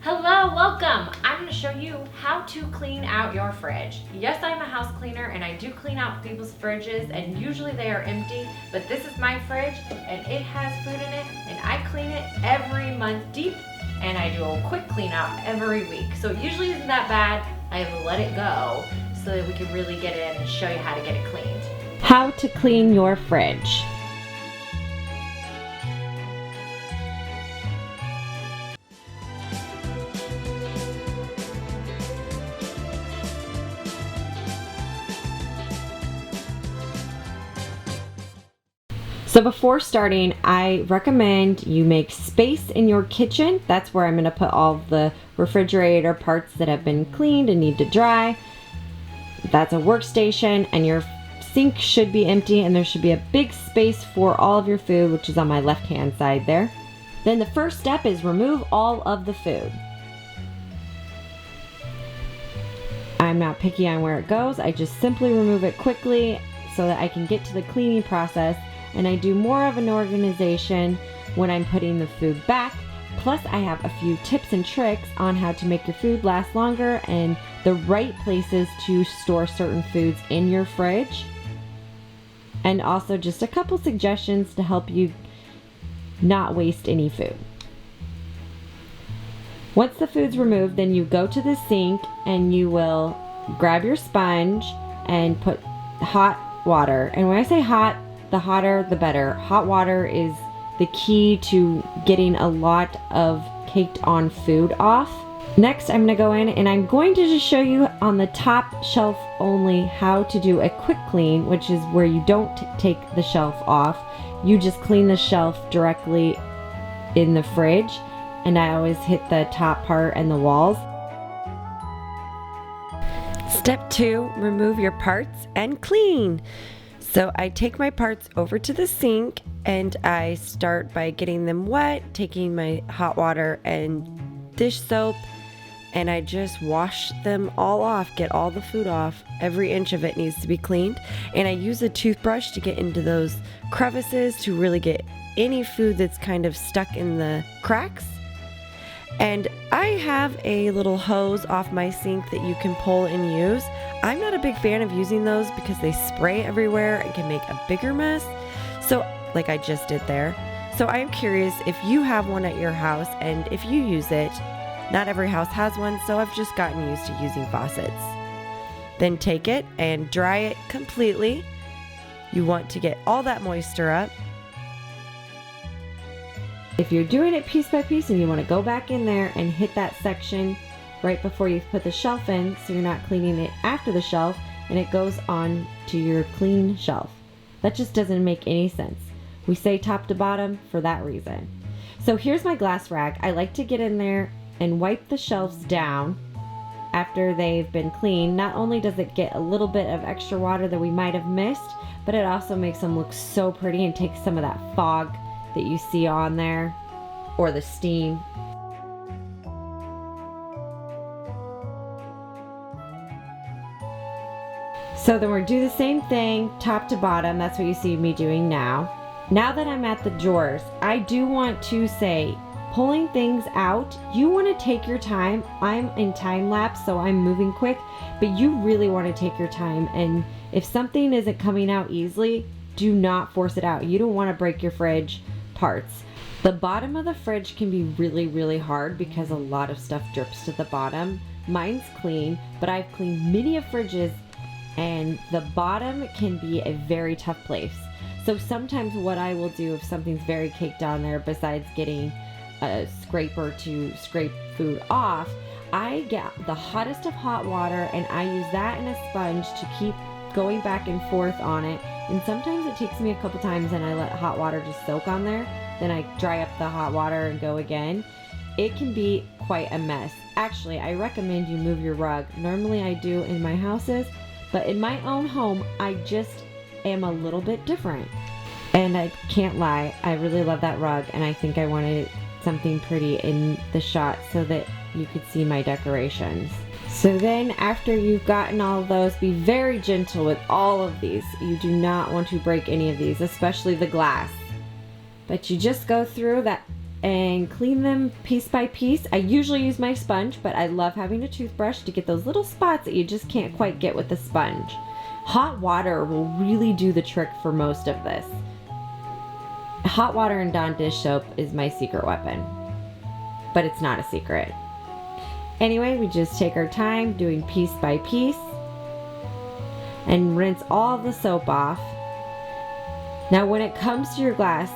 Hello, welcome! I'm going to show you how to clean out your fridge. Yes, I'm a house cleaner and I do clean out people's fridges and usually they are empty, but this is my fridge and it has food in it and I clean it every month deep and I do a quick clean out every week. So it usually isn't that bad. I have let it go so that we can really get in and show you how to get it cleaned. How to clean your fridge. So before starting, I recommend you make space in your kitchen. That's where I'm going to put all of the refrigerator parts that have been cleaned and need to dry. That's a workstation, and your sink should be empty, and there should be a big space for all of your food, which is on my left-hand side there. Then the first step is remove all of the food. I'm not picky on where it goes. I just simply remove it quickly so that I can get to the cleaning process. And I do more of an organization when I'm putting the food back. Plus I have a few tips and tricks on how to make your food last longer and the right places to store certain foods in your fridge. And also just a couple suggestions to help you not waste any food. Once the food's removed, then you go to the sink and you will grab your sponge and put hot water. And when I say hot, the hotter the better. Hot water is the key to getting a lot of caked on food off. Next, I'm going to go in and I'm going to just show you on the top shelf only how to do a quick clean, which is where you don't take the shelf off. You just clean the shelf directly in the fridge, and I always hit the top part and the walls. Step 2, remove your parts and clean. So I take my parts over to the sink and I start by getting them wet, taking my hot water and dish soap, and I just wash them all off, get all the food off. Every inch of it needs to be cleaned. And I use a toothbrush to get into those crevices to really get any food that's kind of stuck in the cracks. And I have a little hose off my sink that you can pull and use. I'm not a big fan of using those because they spray everywhere and can make a bigger mess. So, like I just did there. So I'm curious if you have one at your house and if you use it. Not every house has one, so I've just gotten used to using faucets. Then take it and dry it completely. You want to get all that moisture up. If you're doing it piece by piece and you want to go back in there and hit that section right before you put the shelf in, so you're not cleaning it after the shelf and it goes on to your clean shelf. That just doesn't make any sense. We say top to bottom for that reason. So here's my glass rag. I like to get in there and wipe the shelves down after they've been cleaned. Not only does it get a little bit of extra water that we might have missed, but it also makes them look so pretty and takes some of that fog that you see on there, or the steam. So then we'll do the same thing top to bottom. That's what you see me doing now. Now that I'm at the drawers, I do want to say, pulling things out, you want to take your time. I'm in time lapse, so I'm moving quick, but you really want to take your time. And if something isn't coming out easily, do not force it out. You don't want to break your fridge parts. The bottom of the fridge can be really, really hard because a lot of stuff drips to the bottom. Mine's clean, but I've cleaned many of fridges and the bottom can be a very tough place. So sometimes what I will do if something's very caked on there, besides getting a scraper to scrape food off, I get the hottest of hot water and I use that and a sponge to keep going back and forth on it. And sometimes it takes me a couple times and I let hot water just soak on there. Then I dry up the hot water and go again. It can be quite a mess. Actually, I recommend you move your rug. Normally I do in my houses, but in my own home, I just am a little bit different. And I can't lie, I really love that rug and I think I wanted something pretty in the shot so that you could see my decorations. So then after you've gotten all of those, be very gentle with all of these. You do not want to break any of these, especially the glass. But you just go through that and clean them piece by piece. I usually use my sponge, but I love having a toothbrush to get those little spots that you just can't quite get with the sponge. Hot water will really do the trick for most of this. Hot water and Dawn dish soap is my secret weapon, but it's not a secret. Anyway, we just take our time doing piece by piece and rinse all the soap off. Now when it comes to your glass,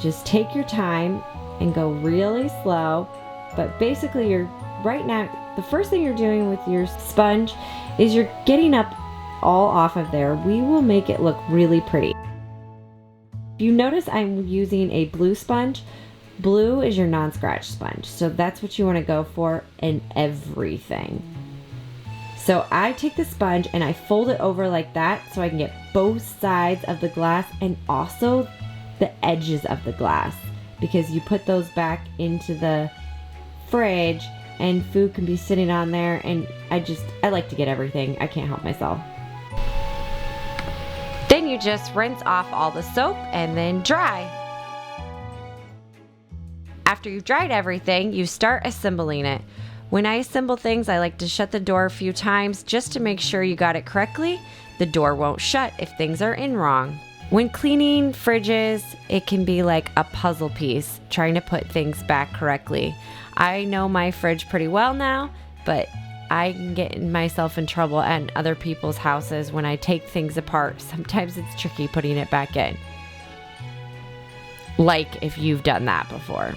just take your time and go really slow. But basically right now, the first thing you're doing with your sponge is you're getting up all off of there. We will make it look really pretty. You notice I'm using a blue sponge. Blue is your non-scratch sponge. So that's what you want to go for in everything. So I take the sponge and I fold it over like that so I can get both sides of the glass and also the edges of the glass, because you put those back into the fridge and food can be sitting on there, and I like to get everything. I can't help myself. Then you just rinse off all the soap and then dry. After you've dried everything, you start assembling it. When I assemble things, I like to shut the door a few times just to make sure you got it correctly. The door won't shut if things are in wrong. When cleaning fridges, it can be like a puzzle piece, trying to put things back correctly. I know my fridge pretty well now, but I can get myself in trouble at other people's houses when I take things apart. Sometimes it's tricky putting it back in. Like if you've done that before.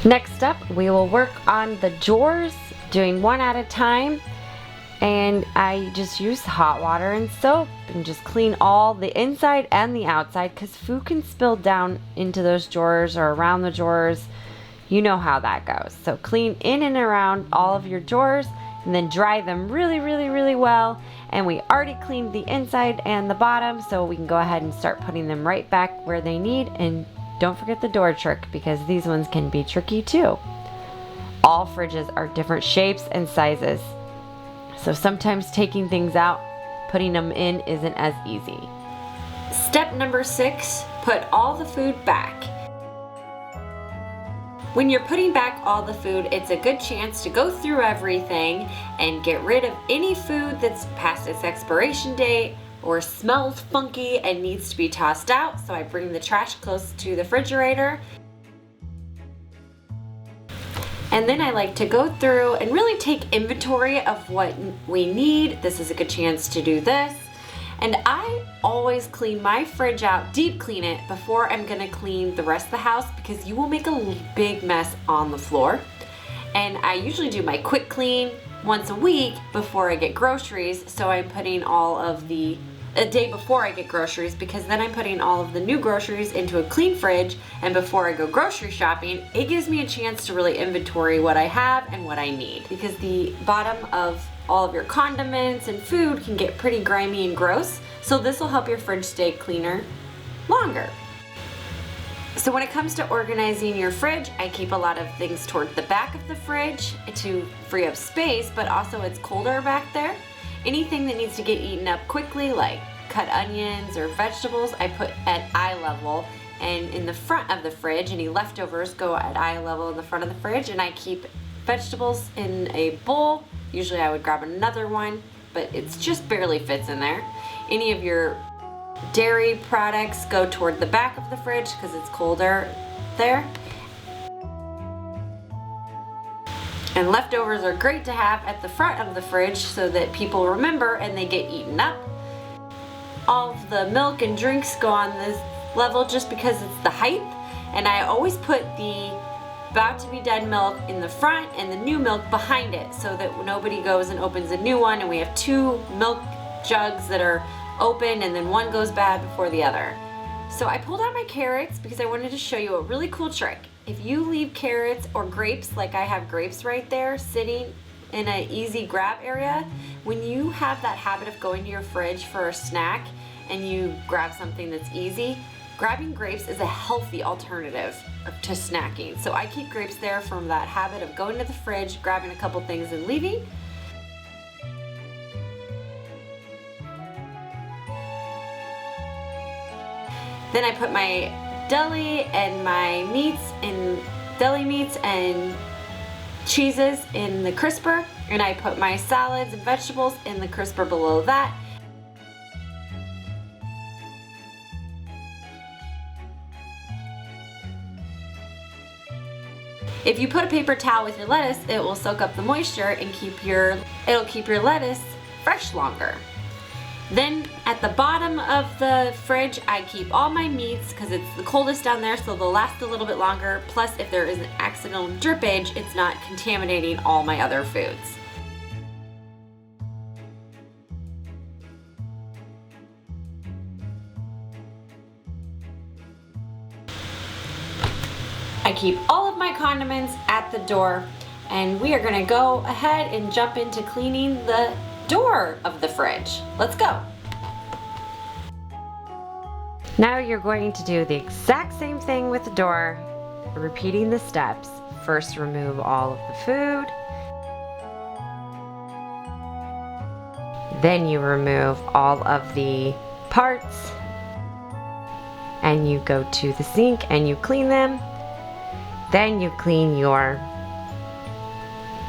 Next up, we will work on the drawers, doing one at a time. And I just use hot water and soap and just clean all the inside and the outside, because food can spill down into those drawers or around the drawers. You know how that goes. So clean in and around all of your drawers and then dry them really, really, really well. And we already cleaned the inside and the bottom, so we can go ahead and start putting them right back where they need. And don't forget the door trick, because these ones can be tricky too. All fridges are different shapes and sizes. So sometimes taking things out, putting them in isn't as easy. Step number 6, put all the food back. When you're putting back all the food, it's a good chance to go through everything and get rid of any food that's past its expiration date or smells funky and needs to be tossed out. So I bring the trash close to the refrigerator. And then I like to go through and really take inventory of what we need. This is a good chance to do this. And I always clean my fridge out, deep clean it, before I'm gonna clean the rest of the house, because you will make a big mess on the floor. And I usually do my quick clean once a week before I get groceries. So I'm putting all of a day before I get groceries, because then I'm putting all of the new groceries into a clean fridge, and before I go grocery shopping, it gives me a chance to really inventory what I have and what I need, because the bottom of all of your condiments and food can get pretty grimy and gross, so this will help your fridge stay cleaner longer. So when it comes to organizing your fridge, I keep a lot of things toward the back of the fridge to free up space, but also it's colder back there. Anything that needs to get eaten up quickly, like cut onions or vegetables, I put at eye level and in the front of the fridge. Any leftovers go at eye level in the front of the fridge, and I keep vegetables in a bowl. Usually I would grab another one, but it's just barely fits in there. Any of your dairy products go toward the back of the fridge because it's colder there. And leftovers are great to have at the front of the fridge so that people remember and they get eaten up. All of the milk and drinks go on this level just because it's the height. And I always put the about to be done milk in the front and the new milk behind it, so that nobody goes and opens a new one and we have 2 milk jugs that are open and then one goes bad before the other. So I pulled out my carrots because I wanted to show you a really cool trick. If you leave carrots or grapes, like I have grapes right there sitting in an easy grab area, when you have that habit of going to your fridge for a snack and you grab something that's easy, grabbing grapes is a healthy alternative to snacking. So I keep grapes there from that habit of going to the fridge, grabbing a couple things and leaving. Then I put my deli and my meats and deli meats and cheeses in the crisper, and I put my salads and vegetables in the crisper below that. If you put a paper towel with your lettuce, it will soak up the moisture and it'll keep your lettuce fresh longer. Then at the bottom of the fridge, I keep all my meats because it's the coldest down there, so they'll last a little bit longer. Plus, if there is an accidental drippage, it's not contaminating all my other foods. I keep all of my condiments at the door, and we are gonna go ahead and jump into cleaning the door of the fridge. Let's go. Now you're going to do the exact same thing with the door, repeating the steps. First, remove all of the food. Then you remove all of the parts, and you go to the sink and you clean them. Then you clean your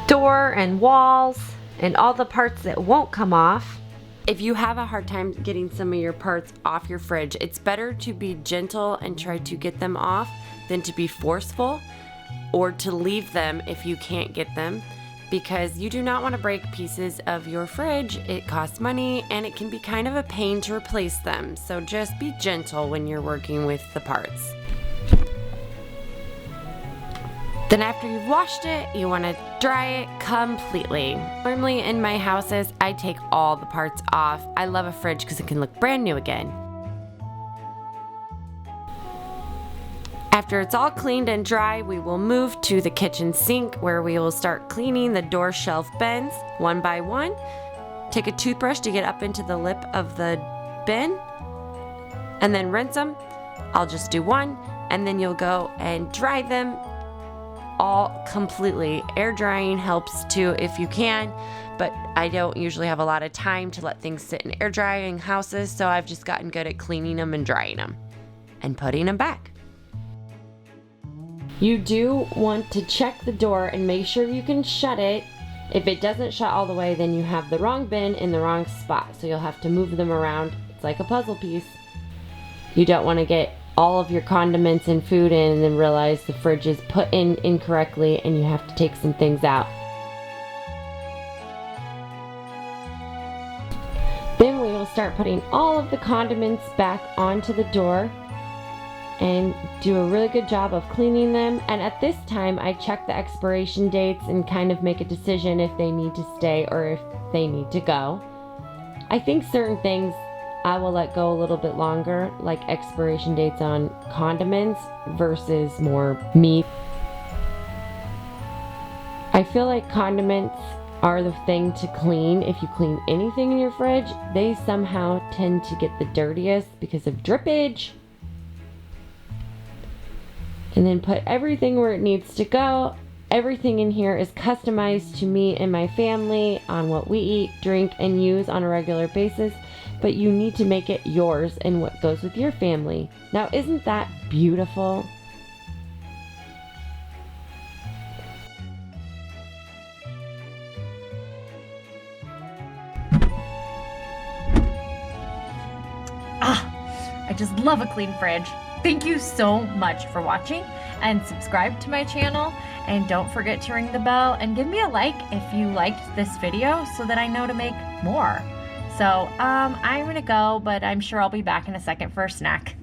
door and walls and all the parts that won't come off. If you have a hard time getting some of your parts off your fridge, it's better to be gentle and try to get them off than to be forceful or to leave them if you can't get them, because you do not want to break pieces of your fridge. It costs money and it can be kind of a pain to replace them. So just be gentle when you're working with the parts. Then after you've washed it, you want to dry it completely. Normally in my houses, I take all the parts off. I love a fridge because it can look brand new again. After it's all cleaned and dry, we will move to the kitchen sink where we will start cleaning the door shelf bins one by one. Take a toothbrush to get up into the lip of the bin and then rinse them. I'll just do one, and then you'll go and dry them all completely. Air drying helps too if you can, but I don't usually have a lot of time to let things sit in air drying houses, so I've just gotten good at cleaning them and drying them and putting them back. You do want to check the door and make sure you can shut it. If it doesn't shut all the way, then you have the wrong bin in the wrong spot, so you'll have to move them around. It's like a puzzle piece. You don't want to get all of your condiments and food in and then realize the fridge is put in incorrectly and you have to take some things out. Then we will start putting all of the condiments back onto the door and do a really good job of cleaning them. And at this time, I check the expiration dates and kind of make a decision if they need to stay or if they need to go. I think certain things I will let go a little bit longer, like expiration dates on condiments versus more meat. I feel like condiments are the thing to clean. If you clean anything in your fridge, they somehow tend to get the dirtiest because of drippage. And then put everything where it needs to go. Everything in here is customized to me and my family on what we eat, drink, and use on a regular basis. But you need to make it yours and what goes with your family. Now, isn't that beautiful? I just love a clean fridge. Thank you so much for watching, and subscribe to my channel, and don't forget to ring the bell and give me a like if you liked this video so that I know to make more. So I'm gonna go, but I'm sure I'll be back in a second for a snack.